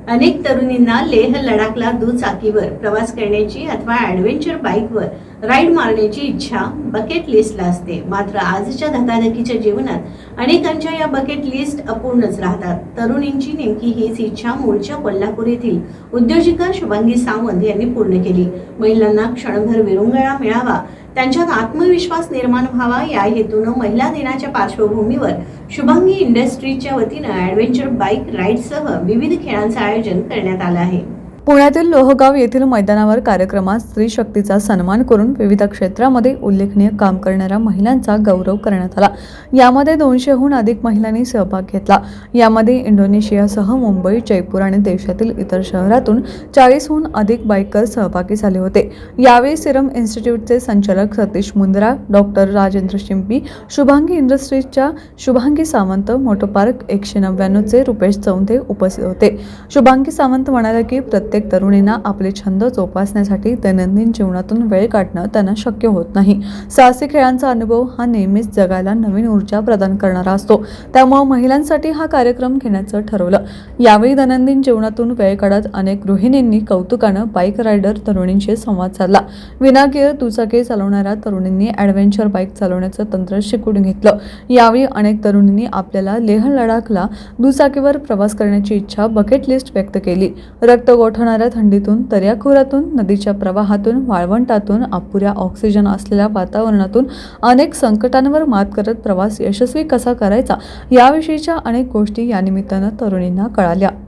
अनेक तरुणींना लेह लडाखला दुचाकीवर प्रवास करण्याची अथवा ॲडव्हेंचर बाईकवर राईड मारण्याची इच्छा बकेट लिस्टला असते. मात्र आजच्या धकाधकीच्या जीवनात अनेकांच्या या बकेट लिस्ट अपूर्णच राहतात. तरुणींची नेमकी हीच इच्छा मूळच्या कोल्हापूर येथील उद्योजिका शुभांगी सावंत यांनी पूर्ण केली. महिलांना क्षणभर विरंगुळा मिळावा, त्यांच्यात आत्मविश्वास निर्माण व्हावा या हेतूनं महिला दिनाच्या पार्श्वभूमीवर शुभांगी इंडस्ट्रीजच्या वतीनं ॲडव्हेंचर बाईक राईडसह विविध खेळांचं आयोजन करण्यात आलं आहे. पुण्यातील लोहगाव येथील मैदानावर कार्यक्रमात स्त्री शक्तीचा सन्मान करून विविध क्षेत्रामध्ये उल्लेखनीय काम करणाऱ्या महिलांचा गौरव करण्यात आला. यामध्ये 200हून अधिक महिलांनी सहभाग घेतला. यामध्ये इंडोनेशियासह मुंबई, जयपूर आणि देशातील इतर शहरातून 40हून अधिक बाईकर सहभागी झाले होते. यावेळी सिरम इन्स्टिट्यूटचे संचालक सतीश मुंद्रा, डॉक्टर राजेंद्र शिंपी, शुभांगी इंडस्ट्रीजच्या शुभांगी सावंत, मोटोपार्क 199चे रुपेश चौंधे उपस्थित होते. शुभांगी सावंत म्हणाले की प्रत्येक तरुणींना आपले छंद जोपासण्यासाठी दैनंदिन जीवनातून वेळ काढणं त्यांना शक्य होत नाही. साहसी खेळांचा अनुभव हा नेहमीच जगाला नवीन ऊर्जा प्रदान करणारा असतो. त्यामुळे महिलांसाठी हा कार्यक्रम घेण्याचं ठरवलं. यावेळी दैनंदिन जीवनातून वेळ काढत अनेक गृहिणींनी कौतुकानं बाईक रायडर तरुणींशी संवाद साधला. विनागिअर दुचाकी चालवणाऱ्या तरुणींनी ॲडव्हेंचर बाईक चालवण्याचं तंत्र शिकून घेतलं. यावेळी अनेक तरुणींनी आपल्याला लेह लडाखला दुचाकीवर प्रवास करण्याची इच्छा बकेट लिस्ट व्यक्त केली. रक्त गोठणाऱ्या थंडीतून, दर्याखोऱ्यातून, नदीच्या प्रवाहातून, वाळवंटातून, अपुऱ्या ऑक्सिजन असलेल्या वातावरणातून अनेक संकटांवर मात करत प्रवास यशस्वी कसा करायचा याविषयीच्या अनेक गोष्टी या निमित्तानं तरुणींना कळाल्या.